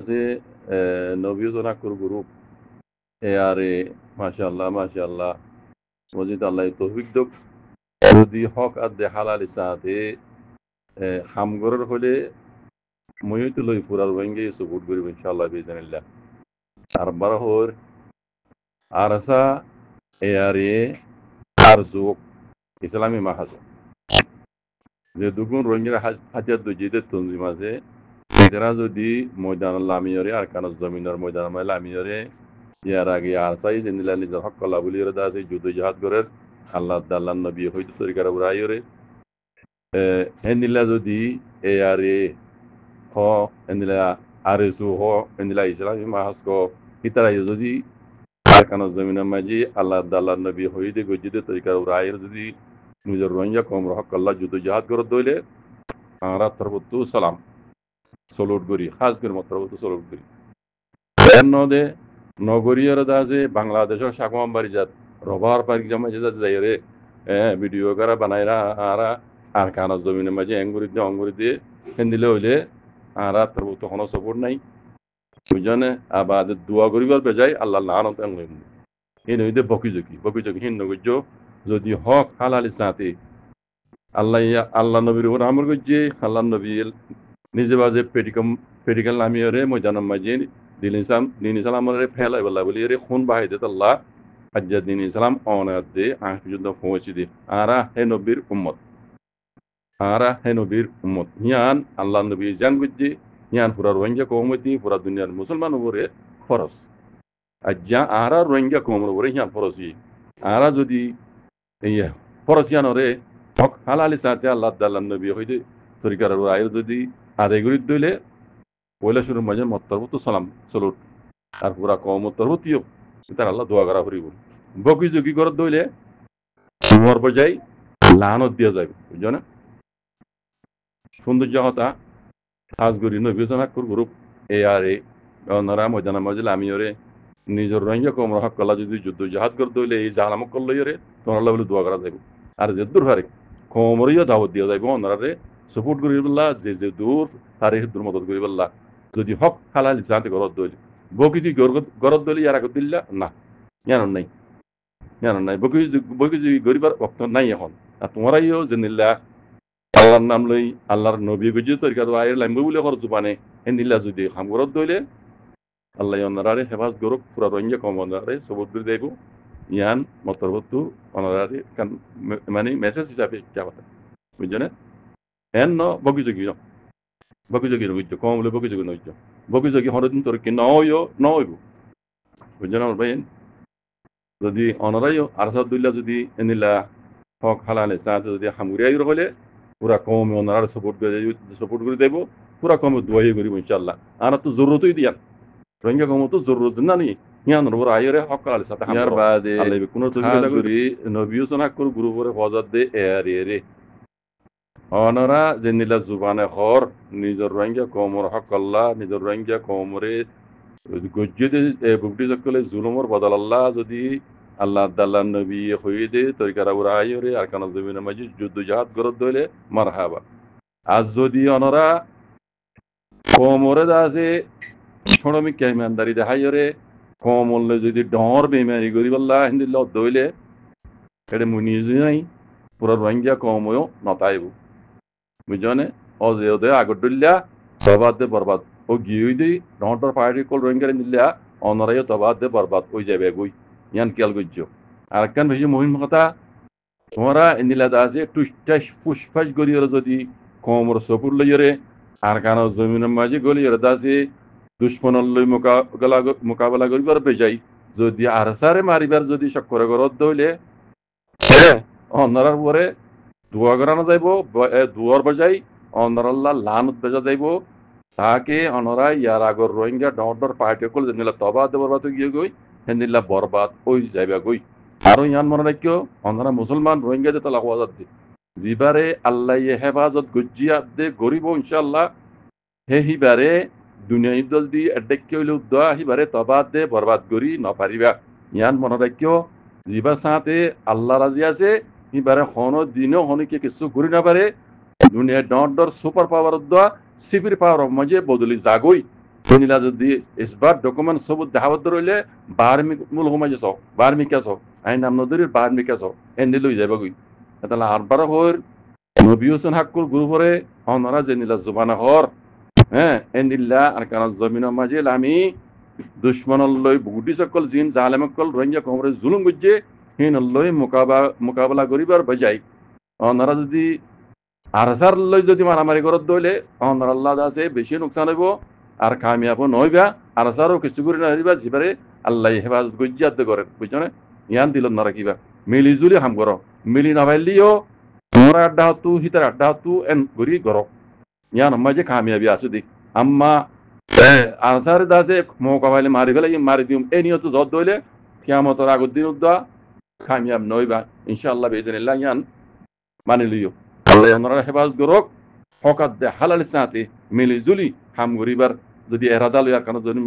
যে নবী জনাকুর গ্রুপ এআরে মাশাআল্লাহ মাশাআল্লাহ মজিদ আল্লাহ তৌফিক দক যদি হক আর দে হালাল ইসাতে হামগরের হলে ময়ূত লই পুরার ওয়েঙ্গে সুবুট করিব ইনশাআল্লাহ বিইজনিল্লাহ আর বারহর আরসা এআরে আরজুক ইসলামী মাহাজ যে দুগুণ রোহিঙ্গা হাজার দুজিদের তঞ্জি মাঝে এরা যদি ময়দান লামিয়রে আর কান জমিনের ময়দান লামিয়রে ইয়ার আগে আসাই জিন্দিলা নিজের হক কল্লা বলি আছে যুদ্ধ জাহাদ করে আল্লাহ দাল্লাহ নবী হয়তো তরিকার উড়াইরে হেন্দিলা যদি এ আর এ হ হেন্দিলা আর এসু হ হেন্দিলা ইসলামী মাহাজ ইতারা যদি আর কান জমিনের মাঝে আল্লাহ দাল্লাহ নবী হইতে গজিদে তরিকার উড়াইরে যদি নিজের রোহিঙ্গা কম হক কল্লা যুদ্ধ জাহাদ করে দইলে আমরা তরবতু সালাম সলুট করি খাস করে মতরবতু সলুট করি এর নদে নগরীয় দাজে বাংলাদেশের সাকম বাড়ি যাত রবার পার্ক জমা যে যাই রে ভিডিও করা বানাইরা আর কানা জমিনের মাঝে অঙ্গুরি দিয়ে দিলে হইলে আর তরবতু কোনো সপোর্ট নাই বুঝনে আবার দোয়া করিবার বেজাই আল্লাহ লানত এই নইতে বকি হিন নগর্য যদি হক হালালি সাথে আল্লাহ নবীর উপর আমল করছে আল্লাহ নবী নিজে বাজে পেডিকাল নামিয়ে ময়দান মাঝে দিন ইসলামের ফেলাই বলা বলি রে খুন বাহাই দে আল্লাহ হাজ্জা দিন ইসলাম অনায়াত দে আহ পর্যন্ত পৌঁছে দে আরা হে নবীর উম্মত হিয়ান আল্লাহ নবী জান গুজ্জি হিয়ান পুরা রোহিঙ্গা কৌমতি পুরা দুনিয়ার মুসলমান উপরে ফরজ আর যা আরা রোহিঙ্গা কৌমের উপরে হিয়ান ফরজি আরা যদি ফরজ হিয়ানরে হক হালালি সাথে আল্লাহ দাল্লাহ নবী হইতে তরিকার আয়ের যদি আদায় করি দইলে পয়লা শুরুর মাঝে মত্তরবত সালাম চলুট আর পুরা কমত্তরবতীয় তার আল্লাহ দোয়া করা করিব বকি জকি করে দইলে মর পর্যায়ে লানত দিয়া যাবে বুঝছো না সৌন্দর্য হতা সাজগুড়ি নবীজনা গ্রুপ এ আর এ নরা ময়দানা মজিল আমি ওরে নিজের রোহিঙ্গা কম হক কলা যদি যুদ্ধ জাহাজ করে দইলে এই জাহালামক করলে রে তোমার আল্লাহ বলে দোয়া করা যাবে আর যে দূর হারে কমরিও দাওয়াত দিয়া যাইব ওনারে সাপোর্ট করি বললা যে দূর তারে দূর মদত করি বললা যদি হক হালাল জানতে গরত দইলে বকিজি গরত দইলে ইয়ার আগত দিল্লা না জানো নাই বকিজি গরিবার বক্ত নাই এখন আর তোমারাইও জেনিল্লা আল্লাহর নাম লই আল্লাহর নবী গজি তরিকা আয়ের লাইম বলে খরচ জুবানে হেন্দিল্লা যদি হাম গরত দইলে আল্লাহ ওনারে হেফাজ গরক পুরা রোহিঙ্গা কম ওনারে সবুত করে দেব ইয়ান মতরবতু ওনারে মানে মেসেজ হিসাবে যাওয়া বুঝছো না এন ন বকিযোগী নইজ কম বলে বকিযোগী নইজ বকিযোগী হরদিন তোর কি নইব বুঝছো না ভাই যদি অনারাইও আরসাদুল্লাহ যদি এনিলা হক হালালে চাঁদ যদি হামুরিয়াই হলে পুরা কম ওনার সাপোর্ট করে দেব পুরা কম দোয়াই করিব ইনশাআল্লাহ আর তো জরুরতই দিয়া রোহিঙ্গা কম তো জরুরত না নি ইয়ান রবর আইরে হক হালালে সাথে হামার বাদে কোনো তরিকা করি নবিউসনা কর গ্রুপরে ফজাত দে এরে অনরা যে নীলা জুবানে হর নিজের রোহিঙ্গা কমর হক আল্লাহ নিজের রোহিঙ্গা কমরে গজ্জতে বুকটি সকলে জুলুমর বদল আল্লাহ যদি আল্লাহ দাল্লাহ নবী হয়ে দে তরিকারা উড়া আইরে আর কান জমিনের মাঝে যুদ্ধ জাহাজ গরত দইলে মারহাবা আজ যদি অনরা কমরে দাসে শ্রমিক ইমানদারি দেখাইরে কমলে যদি ডর বেমারি গরিব আল্লাহ হিন্দিল্লাহ দইলে এটা মুনিজি নাই পুরা রোহিঙ্গা কমও নতাইব বুঝনে অজে ওদে আগডুল্লা তবাদ দে বরবাদ ও গিয়ে দি ডর পার্টি কল রোহিঙ্গা নিল্লা অনরাইও তবাদ দে বরবাদ ওই যাবে গুই ইয়ান কেল গুজ্জ আর কান বেশি মহিম কথা তোমরা ইন্দিলা দাসে টুসটাস ফুসফাস গরিয়র যদি কমর সপুর লইরে আর কান জমিনের মাঝে গলিয়র দাসে দুশ্মন লই মোকাবেলা করিবার বেজাই যদি আরসারে মারিবার যদি চক্করে গরত দইলে অনরার পরে দোয়া করানো যাইব দুয়ার বাজাই অনরাল্লাহ লানত বেজা যাইব তাকে অনরা ইয়ার আগর রোহিঙ্গা ডর পার্টি কল যেনিলা তবা দে বরবাদ গিয়ে গই হেনিলা বরবাদ ওই যাইবা গই আরো ইয়ান মনে রাখিও অনরা মুসলমান রোহিঙ্গা যে তালা হওয়া যাচ্ছে জিবারে আল্লাহ হেফাজত গজ্জিয়া দে গরিব ইনশাআল্লাহ হে হিবারে দুনিয়া ইদল দি এডেক্কে হইলে উদ্দা হিবারে তবা দে বরবাদ করি নপারিবা ইয়ান মনে রাখিও জিবা সাথে আল্লাহ রাজি আছে এবারে হন দিনও হনকে কিছু ঘুরি না পারে দুনিয়া ডর সুপার পাওয়ার দেওয়া সিপির পাওয়ার মাঝে বদলি জাগই নিলা যদি ইসবাত ডকুমেন্ট সবুত দেখাবত রইলে বার্মিক মূল হুমাই যাস বার্মিকাস আইন নাম নদীর বার্মিকাস এন্দি লই যাবা গই তাহলে আরবার হর নবী হোসেন হাক্কুল গ্রুপরে অনরা যে নিলা জুবানা হর হ্যাঁ এন্দিল্লা আর কারণ জমিন মাঝে আমি দুশ্মনল্লই বুগুটি সকল জিন জালেমকল রোহিঙ্গা কমরে জুলুম গুজে হিনল্লই মোকাবেলা করিবার বাজাই অনরা যদি আরসার লই যদি মারামারি করত দইলে অনরা আল্লাহ আছে বেশি নোকসান হইব আর কামিয়াব নইবা আরসারও কিছু করে না হইবা জিবারে আল্লাহ হেফাজত গজ্জাত করেন বুঝছো ইয়ান দিল না রাখিবা মিলিজুলি হাম করো মিলি না পাইলিও তোমরা আড্ডা হতু হিতার আড্ডা হতু এন গরি করো ইয়ান মাঝে কামিয়াবি আছে দিক আম্মা আনসার দাসে মোকাবাইলে মারি ফেলে মারি দিম এই নিয়ত যত দইলে কিয়ামতের আগর দিন উদ্দা কামিয়াব নইবা ইনশাআল্লাহ বিইজনিল্লাহ ইয়ান মানি লিও আল্লাহ ওনারা হেফাজত করক হকাত দে হালাল সাথে মিলি জুলি হাম গরিবার যদি এরাদা লইয়ার কারণে যদি